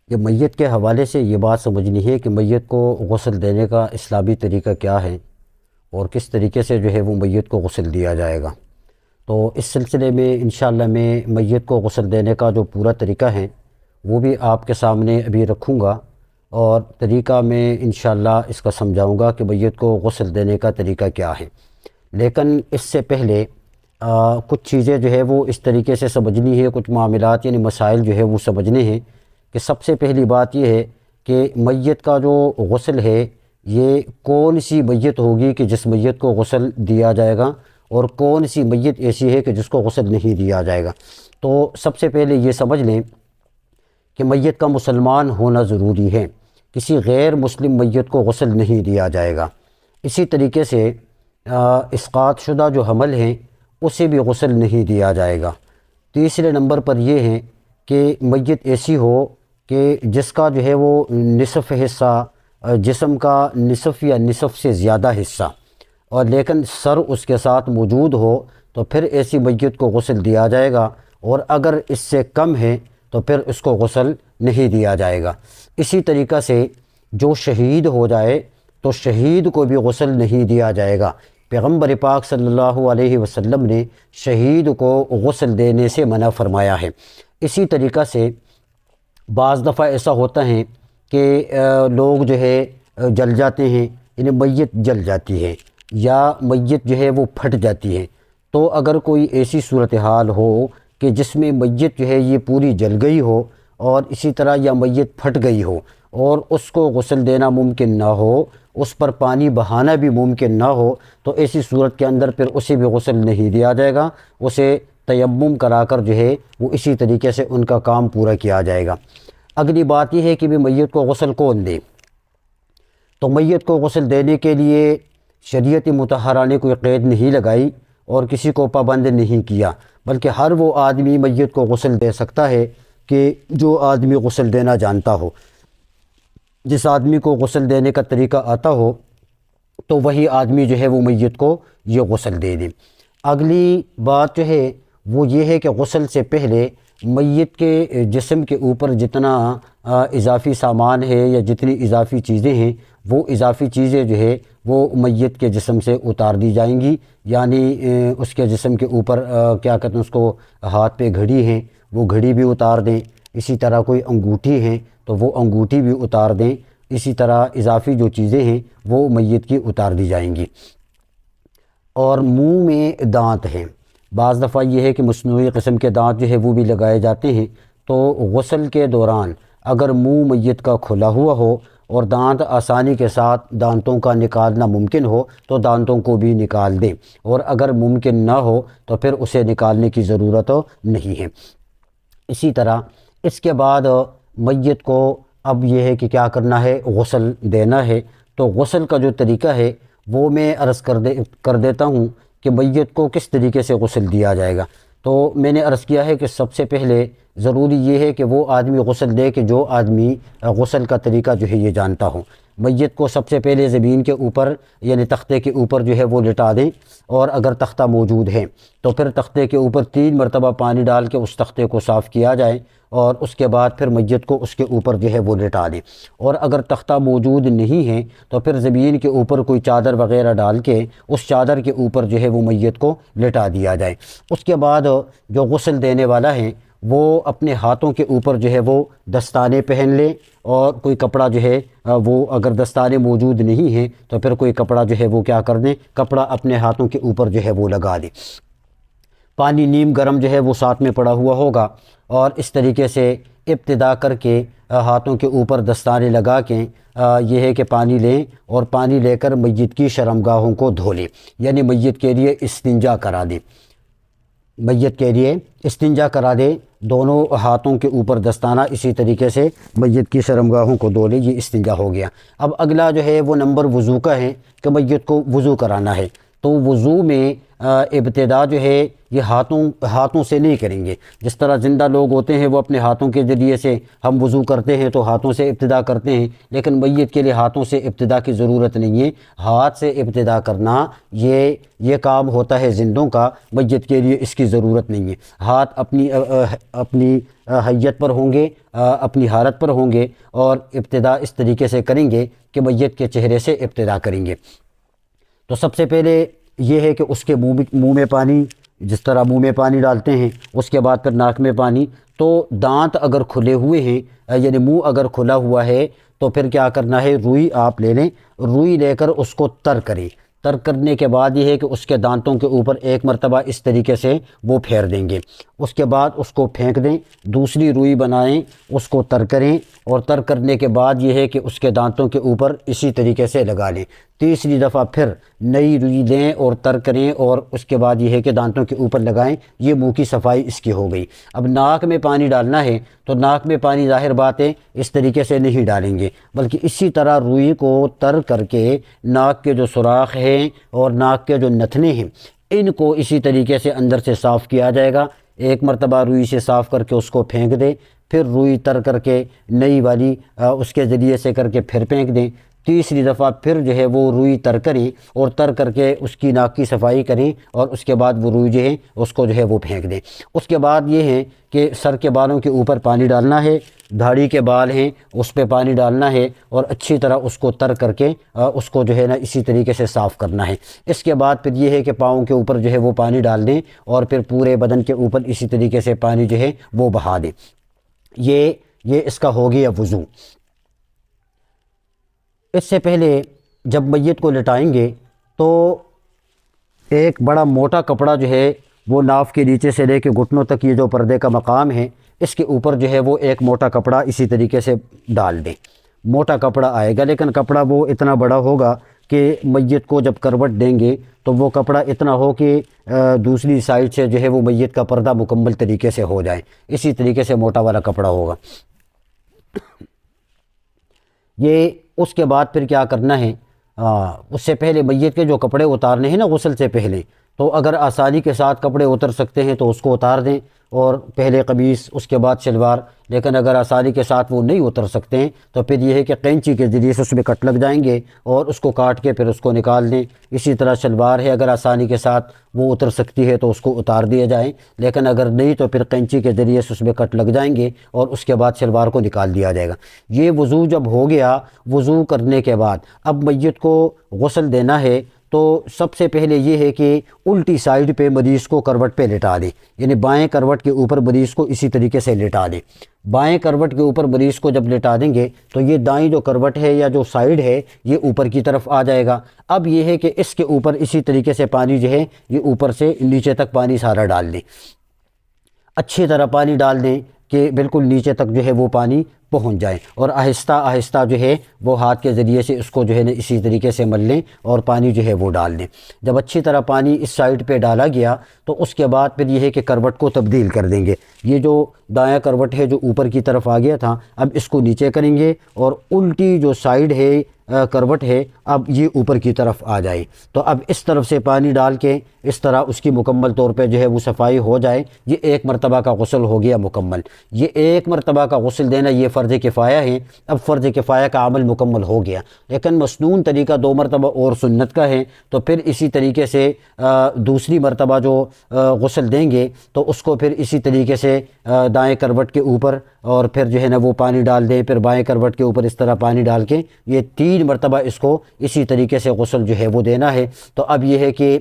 یہ میت کے حوالے سے یہ بات سمجھنی ہے کہ میت کو غسل دینے کا اسلامی طریقہ کیا ہے اور کس طریقے سے جو ہے وہ میت کو غسل دیا جائے گا۔ تو اس سلسلے میں انشاءاللہ میں میت کو غسل دینے کا جو پورا طریقہ ہے وہ بھی آپ کے سامنے ابھی رکھوں گا، اور طریقہ میں انشاءاللہ اس کا سمجھاؤں گا کہ میت کو غسل دینے کا طریقہ کیا ہے۔ لیکن اس سے پہلے کچھ چیزیں جو ہے وہ اس طریقے سے سمجھنی ہے، کچھ معاملات یعنی مسائل جو ہے وہ سمجھنے ہیں کہ سب سے پہلی بات یہ ہے کہ میت کا جو غسل ہے یہ کون سی میت ہوگی کہ جس میت کو غسل دیا جائے گا، اور کون سی میت ایسی ہے کہ جس کو غسل نہیں دیا جائے گا۔ تو سب سے پہلے یہ سمجھ لیں کہ میت کا مسلمان ہونا ضروری ہے، کسی غیر مسلم میت کو غسل نہیں دیا جائے گا۔ اسی طریقے سے اسقاط شدہ جو حمل ہیں اسے بھی غسل نہیں دیا جائے گا۔ تیسرے نمبر پر یہ ہے کہ میت ایسی ہو کہ جس کا جو ہے وہ نصف حصہ جسم کا نصف یا نصف سے زیادہ حصہ اور لیکن سر اس کے ساتھ موجود ہو تو پھر ایسی میت کو غسل دیا جائے گا، اور اگر اس سے کم ہے تو پھر اس کو غسل نہیں دیا جائے گا۔ اسی طریقہ سے جو شہید ہو جائے تو شہید کو بھی غسل نہیں دیا جائے گا۔ پیغمبر پاک صلی اللہ علیہ وسلم نے شہید کو غسل دینے سے منع فرمایا ہے۔ اسی طریقہ سے بعض دفعہ ایسا ہوتا ہے کہ لوگ جو ہے جل جاتے ہیں، یعنی میت جل جاتی ہے یا میت جو ہے وہ پھٹ جاتی ہے۔ تو اگر کوئی ایسی صورتحال ہو کہ جس میں میت جو ہے یہ پوری جل گئی ہو اور اسی طرح یا میت پھٹ گئی ہو اور اس کو غسل دینا ممکن نہ ہو، اس پر پانی بہانا بھی ممکن نہ ہو، تو ایسی صورت کے اندر پھر اسے بھی غسل نہیں دیا جائے گا، اسے تیمم کرا کر جو ہے وہ اسی طریقے سے ان کا کام پورا کیا جائے گا۔ اگلی بات یہ ہے کہ بھی میت کو غسل کون دے؟ تو میت کو غسل دینے کے لیے شریعت مطہرہ نے کوئی قید نہیں لگائی اور کسی کو پابند نہیں کیا، بلکہ ہر وہ آدمی میت کو غسل دے سکتا ہے کہ جو آدمی غسل دینا جانتا ہو۔ جس آدمی کو غسل دینے کا طریقہ آتا ہو تو وہی آدمی جو ہے وہ میت کو یہ غسل دے دے۔ اگلی بات جو ہے وہ یہ ہے کہ غسل سے پہلے میت کے جسم کے اوپر جتنا اضافی سامان ہے یا جتنی اضافی چیزیں ہیں وہ اضافی چیزیں جو ہے وہ میت کے جسم سے اتار دی جائیں گی، یعنی اس کے جسم کے اوپر کیا کہتے ہیں اس کو، ہاتھ پہ گھڑی ہیں وہ گھڑی بھی اتار دیں، اسی طرح کوئی انگوٹھی ہیں تو وہ انگوٹھی بھی اتار دیں، اسی طرح اضافی جو چیزیں ہیں وہ میت کی اتار دی جائیں گی۔ اور منہ میں دانت ہیں، بعض دفعہ یہ ہے کہ مصنوعی قسم کے دانت جو ہے وہ بھی لگائے جاتے ہیں، تو غسل کے دوران اگر منہ میت کا کھلا ہوا ہو اور دانت آسانی کے ساتھ دانتوں کا نکالنا ممکن ہو تو دانتوں کو بھی نکال دیں، اور اگر ممکن نہ ہو تو پھر اسے نکالنے کی ضرورت نہیں ہے۔ اسی طرح اس کے بعد میت کو اب یہ ہے کہ کیا کرنا ہے، غسل دینا ہے۔ تو غسل کا جو طریقہ ہے وہ میں عرض کر دیتا ہوں کہ میت کو کس طریقے سے غسل دیا جائے گا۔ تو میں نے عرض کیا ہے کہ سب سے پہلے ضروری یہ ہے کہ وہ آدمی غسل دے کہ جو آدمی غسل کا طریقہ جو ہے یہ جانتا ہو۔ میت کو سب سے پہلے زمین کے اوپر یعنی تختے کے اوپر جو ہے وہ لٹا دیں، اور اگر تختہ موجود ہے تو پھر تختے کے اوپر 3 مرتبہ پانی ڈال کے اس تختے کو صاف کیا جائے، اور اس کے بعد پھر میت کو اس کے اوپر جو ہے وہ لٹا دیں۔ اور اگر تختہ موجود نہیں ہے تو پھر زمین کے اوپر کوئی چادر وغیرہ ڈال کے اس چادر کے اوپر جو ہے وہ میت کو لٹا دیا جائے۔ اس کے بعد جو غسل دینے والا ہے وہ اپنے ہاتھوں کے اوپر جو ہے وہ دستانے پہن لے، اور کوئی کپڑا جو ہے وہ اگر دستانے موجود نہیں ہیں تو پھر کوئی کپڑا جو ہے وہ کیا کر دیں، کپڑا اپنے ہاتھوں کے اوپر جو ہے وہ لگا دیں۔ پانی نیم گرم جو ہے وہ ساتھ میں پڑا ہوا ہوگا، اور اس طریقے سے ابتدا کر کے ہاتھوں کے اوپر دستانے لگا کے یہ ہے کہ پانی لیں، اور پانی لے کر میت کی شرمگاہوں کو دھو لیں، یعنی میت کے لیے استنجا کرا دیں، میت کے لیے استنجا کرا دیں، دونوں ہاتھوں کے اوپر دستانہ اسی طریقے سے میت کی شرمگاہوں کو دھو لیں، یہ استنجا ہو گیا۔ اب اگلا جو ہے وہ نمبر وضو کا ہے کہ میت کو وضو کرانا ہے۔ تو وضو میں ابتدا جو ہے یہ ہاتھوں سے نہیں کریں گے۔ جس طرح زندہ لوگ ہوتے ہیں وہ اپنے ہاتھوں کے ذریعے سے ہم وضو کرتے ہیں تو ہاتھوں سے ابتدا کرتے ہیں، لیکن میت کے لیے ہاتھوں سے ابتدا کی ضرورت نہیں ہے۔ ہاتھ سے ابتدا کرنا یہ کام ہوتا ہے زندوں کا، میت کے لیے اس کی ضرورت نہیں ہے۔ ہاتھ اپنی حیت پر ہوں گے، اپنی حالت پر ہوں گے، اور ابتدا اس طریقے سے کریں گے کہ میت کے چہرے سے ابتدا کریں گے۔ تو سب سے پہلے یہ ہے کہ اس کے منہ میں پانی، جس طرح منہ میں پانی ڈالتے ہیں، اس کے بعد پھر ناک میں پانی۔ تو دانت اگر کھلے ہوئے ہیں، یعنی منہ اگر کھلا ہوا ہے، تو پھر کیا کرنا ہے، روئی آپ لے لیں، روئی لے کر اس کو تر کریں۔ تر کرنے کے بعد یہ ہے کہ اس کے دانتوں کے اوپر ایک مرتبہ اس طریقے سے وہ پھیر دیں گے، اس کے بعد اس کو پھینک دیں، دوسری روئی بنائیں، اس کو تر کریں، اور تر کرنے کے بعد یہ ہے کہ اس کے دانتوں کے اوپر اسی طریقے سے لگا لیں۔ تیسری دفعہ پھر نئی روئی لیں اور تر کریں، اور اس کے بعد یہ ہے کہ دانتوں کے اوپر لگائیں۔ یہ منہ کی صفائی اس کی ہو گئی۔ اب ناک میں پانی ڈالنا ہے تو ناک میں پانی ظاہر بات ہے اس طریقے سے نہیں ڈالیں گے، بلکہ اسی طرح روئی کو تر کر کے ناک کے جو سوراخ ہیں اور ناک کے جو نتھنے ہیں ان کو اسی طریقے سے اندر سے صاف کیا جائے گا۔ ایک مرتبہ روئی سے صاف کر کے اس کو پھینک دیں، پھر روئی تر کر کے نئی والی اس کے ذریعے سے کر کے پھر پھینک دیں۔ تیسری دفعہ پھر جو ہے وہ روئی تر کریں، اور تر کر کے اس کی ناک کی صفائی کریں، اور اس کے بعد وہ روئی جو ہے اس کو جو ہے وہ پھینک دیں۔ اس کے بعد یہ ہے کہ سر کے بالوں کے اوپر پانی ڈالنا ہے، داڑھی کے بال ہیں اس پہ پانی ڈالنا ہے، اور اچھی طرح اس کو تر کر کے اس کو جو ہے نا اسی طریقے سے صاف کرنا ہے۔ اس کے بعد پھر یہ ہے کہ پاؤں کے اوپر جو ہے وہ پانی ڈال دیں، اور پھر پورے بدن کے اوپر اسی طریقے سے پانی جو ہے وہ بہا دیں۔ یہ اس کا ہو گیا وضو۔ اس سے پہلے جب میت کو لٹائیں گے تو ایک بڑا موٹا کپڑا جو ہے وہ ناف کے نیچے سے لے کے گھٹنوں تک یہ جو پردے کا مقام ہے اس کے اوپر جو ہے وہ ایک موٹا کپڑا اسی طریقے سے ڈال دیں۔ موٹا کپڑا آئے گا، لیکن کپڑا وہ اتنا بڑا ہوگا کہ میت کو جب کروٹ دیں گے تو وہ کپڑا اتنا ہو کہ دوسری سائڈ سے جو ہے وہ میت کا پردہ مکمل طریقے سے ہو جائے، اسی طریقے سے موٹا والا کپڑا ہوگا۔ یہ اس کے بعد پھر کیا کرنا ہے، اس سے پہلے میت کے جو کپڑے اتارنے ہیں نا غسل سے پہلے، تو اگر آسانی کے ساتھ کپڑے اتر سکتے ہیں تو اس کو اتار دیں، اور پہلے قمیص اس کے بعد شلوار۔ لیکن اگر آسانی کے ساتھ وہ نہیں اتر سکتے ہیں تو پھر یہ ہے کہ قینچی کے ذریعے سے اس میں کٹ لگ جائیں گے، اور اس کو کاٹ کے پھر اس کو نکال دیں۔ اسی طرح شلوار ہے، اگر آسانی کے ساتھ وہ اتر سکتی ہے تو اس کو اتار دیا جائیں، لیکن اگر نہیں تو پھر قینچی کے ذریعے سے اس میں کٹ لگ جائیں گے، اور اس کے بعد شلوار کو نکال دیا جائے گا۔ یہ وضو جب ہو گیا، وضو کرنے کے بعد اب میت کو غسل دینا ہے، تو سب سے پہلے یہ ہے کہ الٹی سائیڈ پہ مریض کو کروٹ پہ لٹا دیں، یعنی بائیں کروٹ کے اوپر مریض کو اسی طریقے سے لٹا دیں۔ بائیں کروٹ کے اوپر مریض کو جب لٹا دیں گے تو یہ دائیں جو کروٹ ہے یا جو سائیڈ ہے یہ اوپر کی طرف آ جائے گا۔ اب یہ ہے کہ اس کے اوپر اسی طریقے سے پانی جو ہے یہ اوپر سے نیچے تک پانی سارا ڈال دیں، اچھی طرح پانی ڈال دیں کہ بالکل نیچے تک جو ہے وہ پانی پہنچ جائے، اور آہستہ آہستہ جو ہے وہ ہاتھ کے ذریعے سے اس کو جو ہے نا اسی طریقے سے مل لیں، اور پانی جو ہے وہ ڈال دیں۔ جب اچھی طرح پانی اس سائیڈ پہ ڈالا گیا تو اس کے بعد پھر یہ ہے کہ کروٹ کو تبدیل کر دیں گے۔ یہ جو دایاں کروٹ ہے جو اوپر کی طرف آ گیا تھا، اب اس کو نیچے کریں گے، اور الٹی جو سائیڈ ہے کروٹ ہے اب یہ اوپر کی طرف آ جائے۔ تو اب اس طرف سے پانی ڈال کے اس طرح اس کی مکمل طور پہ جو ہے وہ صفائی ہو جائے۔ یہ ایک مرتبہ کا غسل ہو گیا مکمل۔ یہ ایک مرتبہ کا غسل دینا یہ فرض کفایہ ہے۔ اب فرض کفایہ کا عمل مکمل ہو گیا، لیکن مسنون طریقہ 2 مرتبہ اور سنت کا ہے، تو پھر اسی طریقے سے دوسری مرتبہ جو غسل دیں گے تو اس کو پھر اسی طریقے سے دائیں کروٹ کے اوپر، اور پھر جو ہے نا وہ پانی ڈال دیں، پھر بائیں کروٹ کے اوپر اس طرح پانی ڈال کے یہ 3 مرتبہ اس کو اسی طریقے سے غسل جو ہے وہ دینا ہے۔ تو اب یہ ہے کہ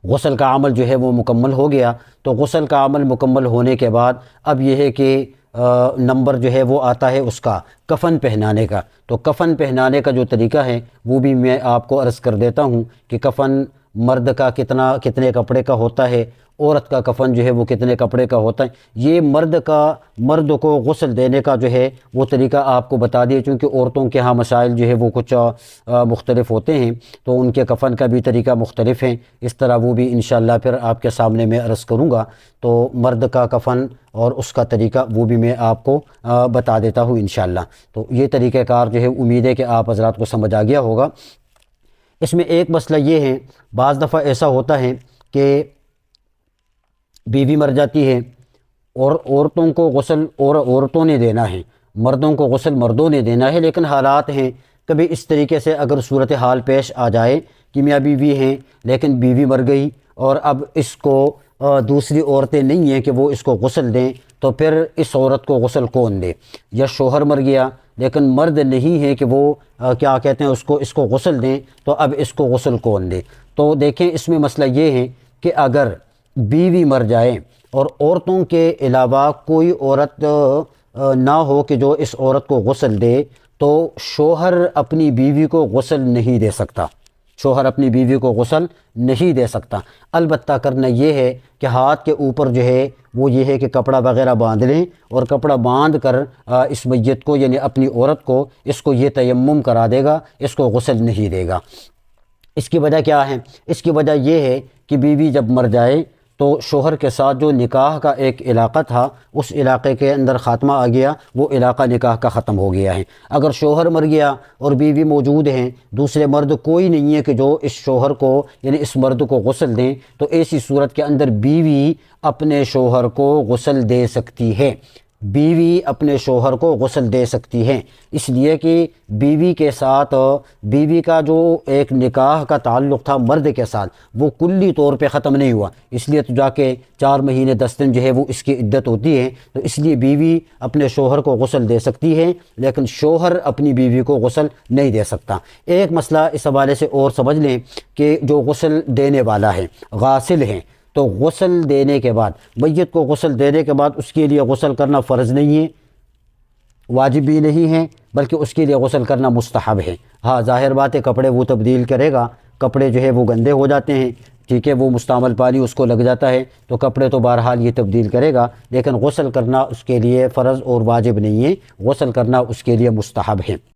غسل کا عمل جو ہے وہ مکمل ہو گیا۔ تو غسل کا عمل مکمل ہونے کے بعد اب یہ ہے کہ نمبر جو ہے وہ آتا ہے اس کا کفن پہنانے کا۔ تو کفن پہنانے کا جو طریقہ ہے وہ بھی میں آپ کو عرض کر دیتا ہوں کہ کفن مرد کا کتنے کپڑے کا ہوتا ہے، عورت کا کفن جو ہے وہ کتنے کپڑے کا ہوتا ہے۔ یہ مرد کو غسل دینے کا جو ہے وہ طریقہ آپ کو بتا دیے، چونکہ عورتوں کے ہاں مسائل جو ہے وہ کچھ مختلف ہوتے ہیں، تو ان کے کفن کا بھی طریقہ مختلف ہیں۔ اس طرح وہ بھی انشاءاللہ پھر آپ کے سامنے میں عرض کروں گا۔ تو مرد کا کفن اور اس کا طریقہ وہ بھی میں آپ کو بتا دیتا ہوں انشاءاللہ۔ تو یہ طریقہ کار جو ہے امید ہے کہ آپ حضرات کو سمجھ آ گیا ہوگا۔ اس میں ایک مسئلہ یہ ہے، بعض دفعہ ایسا ہوتا ہے کہ بیوی مر جاتی ہے اور عورتوں کو غسل عورتوں نے دینا ہے، مردوں کو غسل مردوں نے دینا ہے، لیکن حالات ہیں کبھی اس طریقے سے اگر صورتحال پیش آ جائے کہ میاں بیوی ہیں لیکن بیوی مر گئی اور اب اس کو دوسری عورتیں نہیں ہیں کہ وہ اس کو غسل دیں، تو پھر اس عورت کو غسل کون دے؟ یا شوہر مر گیا لیکن مرد نہیں ہے کہ وہ کیا کہتے ہیں اس کو غسل دیں، تو اب اس کو غسل کون دے؟ تو دیکھیں اس میں مسئلہ یہ ہے کہ اگر بیوی مر جائے اور عورتوں کے علاوہ کوئی عورت نہ ہو کہ جو اس عورت کو غسل دے، تو شوہر اپنی بیوی کو غسل نہیں دے سکتا، شوہر اپنی بیوی کو غسل نہیں دے سکتا۔ البتہ کرنا یہ ہے کہ ہاتھ کے اوپر جو ہے وہ یہ ہے کہ کپڑا وغیرہ باندھ لیں، اور کپڑا باندھ کر اس میت کو یعنی اپنی عورت کو اس کو یہ تیمم کرا دے گا، اس کو غسل نہیں دے گا۔ اس کی وجہ کیا ہے؟ اس کی وجہ یہ ہے کہ بیوی جب مر جائے تو شوہر کے ساتھ جو نکاح کا ایک علاقہ تھا اس علاقے کے اندر خاتمہ آ گیا، وہ علاقہ نکاح کا ختم ہو گیا ہے۔ اگر شوہر مر گیا اور بیوی موجود ہیں، دوسرے مرد کوئی نہیں ہے کہ جو اس شوہر کو یعنی اس مرد کو غسل دیں، تو ایسی صورت کے اندر بیوی اپنے شوہر کو غسل دے سکتی ہے، بیوی اپنے شوہر کو غسل دے سکتی ہے، اس لیے کہ بیوی کے ساتھ بیوی کا جو ایک نکاح کا تعلق تھا مرد کے ساتھ وہ کلی طور پہ ختم نہیں ہوا، اس لیے تو جا کے 4 مہینے 10 دن جو ہے وہ اس کی عدت ہوتی ہے، تو اس لیے بیوی اپنے شوہر کو غسل دے سکتی ہے لیکن شوہر اپنی بیوی کو غسل نہیں دے سکتا۔ ایک مسئلہ اس حوالے سے اور سمجھ لیں کہ جو غسل دینے والا ہے، غاسل ہیں، تو غسل دینے کے بعد میت کو غسل دینے کے بعد اس کے لیے غسل کرنا فرض نہیں ہے، واجب بھی نہیں ہے، بلکہ اس کے لیے غسل کرنا مستحب ہے۔ ہاں ظاہر بات ہے کپڑے وہ تبدیل کرے گا، کپڑے جو ہے وہ گندے ہو جاتے ہیں، ٹھیک ہے، وہ مستعمل پانی اس کو لگ جاتا ہے، تو کپڑے تو بہرحال یہ تبدیل کرے گا، لیکن غسل کرنا اس کے لیے فرض اور واجب نہیں ہے، غسل کرنا اس کے لیے مستحب ہے۔